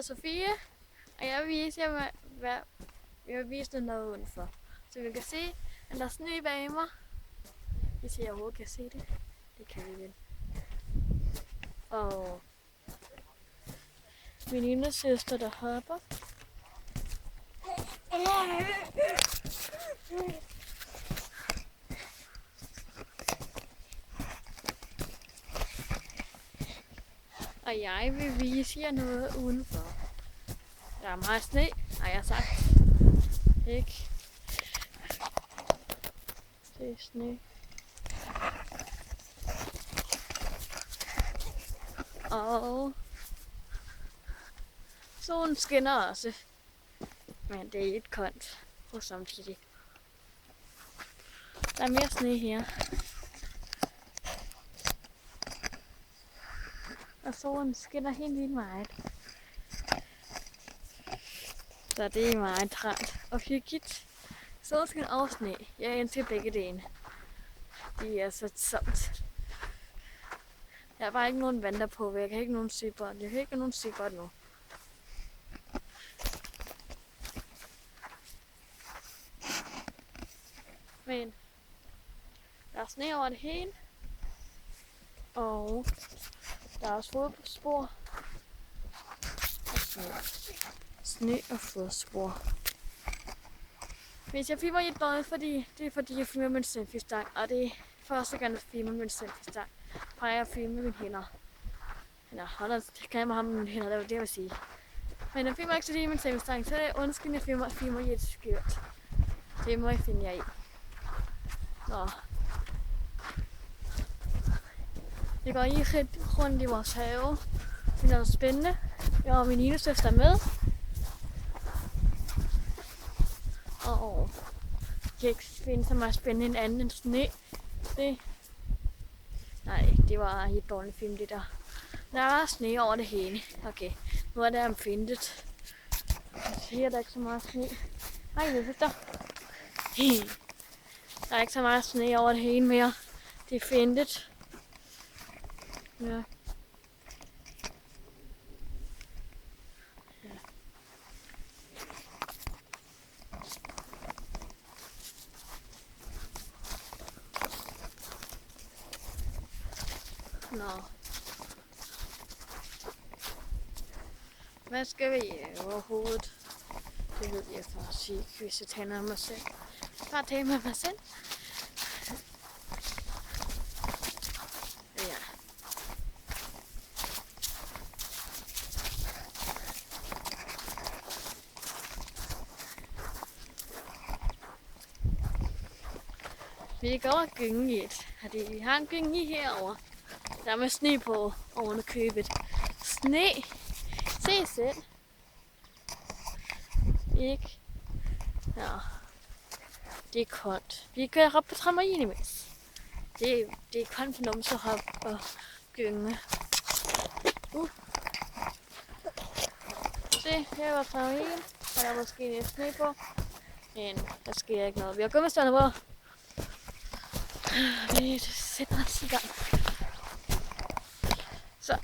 Sofie, og jeg vil vise jer, jeg vil vise noget udenfor. Så vi kan se, at der er sne bag mig. Hvis jeg overhovedet kan se det. Det kan vi vel. Og min ene søster, der hopper. Og jeg vil vise jer noget udenfor. Der er meget sne, har jeg sagt. Ikke? Det er sne. Og solen skinner også. Men det er lidt koldt og samtidig. Der er mere sne her. Og solen skinner helt vildt meget. Så det er meget træt og hyggeligt. Solskin og sne. Jeg ønsker begge dele. Det er så somt. Jeg har bare ikke nogen vandter på, jeg kan ikke nogen sybånd. Jeg kan ikke nogen sybånd nu. Men der er sne over det hele. Og der er også fodspor. Og sne og fodspor. Hvis jeg filmer i et døgn, det er fordi jeg filmer med en selfie-stang. Og det er første gang, jeg filmer med en selfie-stang. Fra jeg filmer med mine hænder. Eller holder kameraet med mine hænder, det var det, jeg vil sige. Men jeg filmer ikke så lige med en selfie-stang, så er det undskyld, jeg filmer i et skørt. Det må jeg finde jer i. Nå. Vi går lige rundt i vores have. Det er noget spændende. Jeg og min ene søster med. Og jeg kan ikke finde så meget spændende en anden end sne. Nej, det var et dårligt film, det der. Der er sne over det hele. Okay, nu er det omfindet. Jeg siger, der er ikke så meget sne. Nej, det er der. Der er ikke så meget sne over det hele mere. Det er findet. Ja. Nå. Hvad skal vi overhovedet? Det ved jeg for at sige, hvis jeg taler mig selv. Bare tale med mig selv. Ja. Vi går og gynge i et. Vi har en gynge i herovre. Der er med sne på oven købet. Sne! Se selv. Ikke? Ja. Det er koldt. Vi kan hoppe på trampolin imens. Det er koldt for nogen, så hoppe og gynge. Se, her var trampolin. Der er måske lidt sne på. Men der sker ikke noget. Vi har gummistøvler på. Vi sætter os i gang. Så.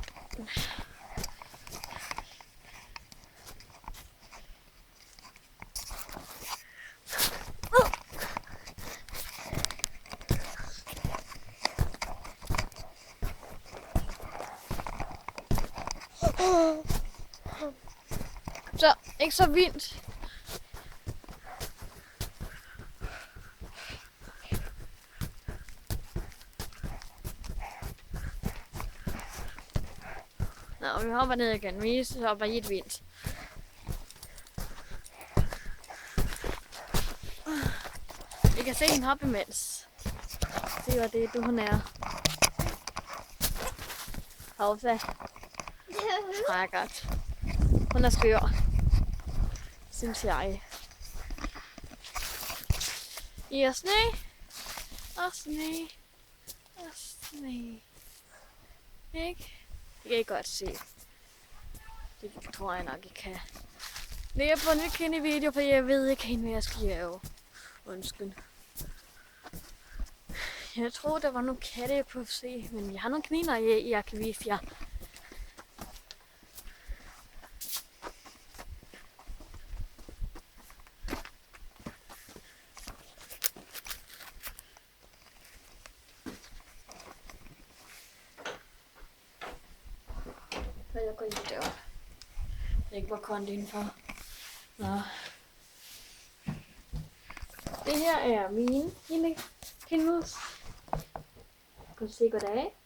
Så, ikke så vildt. Nå, vi hopper ned igen. Vi hopper i et vildt. Vi kan se hende hoppe imens. Se, hvad det er, hun er. Hovsa. Skrækkert. Hun er skør. Synes jeg. I er sne. Og sne. Og sne. Ikke? Det kan I godt se. Det tror jeg nok, I kan. Det er på en nyt kendt video, for jeg ved ikke helt, hvad jeg skal lave. Undskyld. Jeg tror, der var nogle katte på se, men jeg har nogle kaniner, jeg kan vise jer. jeg går ind i døren. Det er ikke, hvor koldt indenfor. Nå. Det her er mine lille kaninus. Kan du se goddag?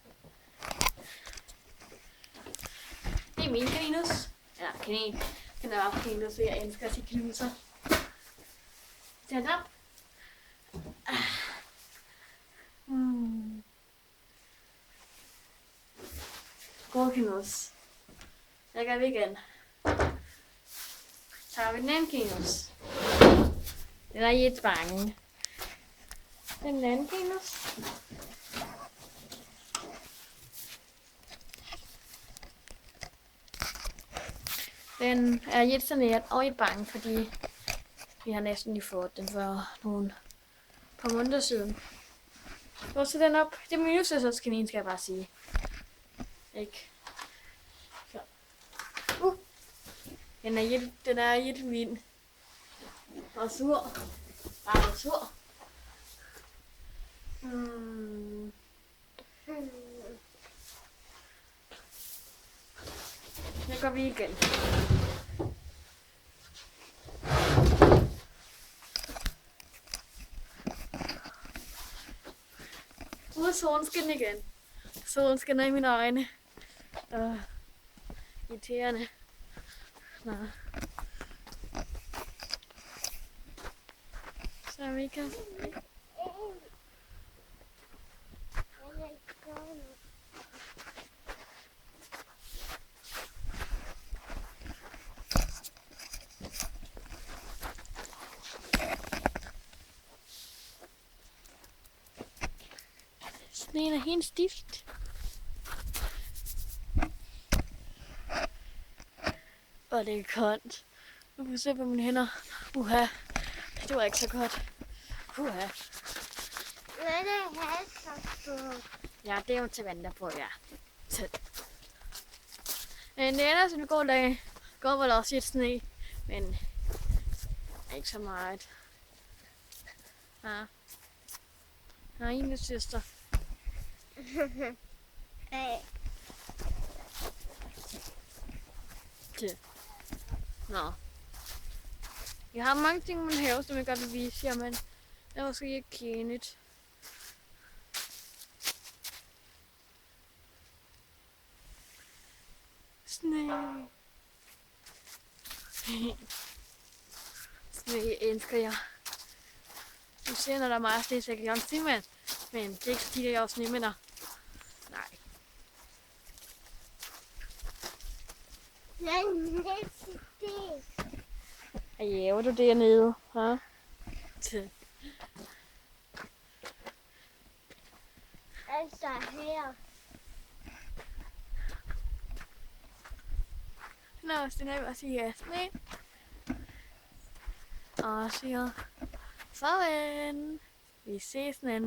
Det er mine kaninus. Ja, kanin. Den er bare kaninus, så jeg elsker at sige kaninuser. Stand op. God kaninus. Jeg gør vi igen. Så har vi den anden kaninus. Den er lidt bange. Den anden kaninus. Den er lidt saneret og lidt bange, fordi vi har næsten lige fået den for nogle par måneder siden. Så sæt den op. Det er min søsters kanin, skal jeg bare sige. Ikke? Så. Den er lidt vild. Og sur. Bare sur. Nu går vi igen. Ude solskin igen. Solskin i mine øjne. Irriterende. Nå. Så vi kan... Sneen er helt stift. Og det er koldt. Nu kan vi se på mine hænder. Uha. Det var ikke så godt. Uha. Ja, det er jo til vand der på, ja. Men det ender som det går dag. Går vel også lidt sne. Men ikke så meget. Ja. Nej, en søster. Nå. Jeg har mange ting i min have, som jeg godt vil vise jer, men det er måske ikke kendt. Sne. Sne elsker jeg. Du ser, når der er meget sne, så jeg kan gerne sige, men det er ikke så tit, at jeg også snemænder. Nej. Jæver du dernede, ha? Altså her. Nå, så den her vil også sige ja. Og siger farvel. Vi ses den anden.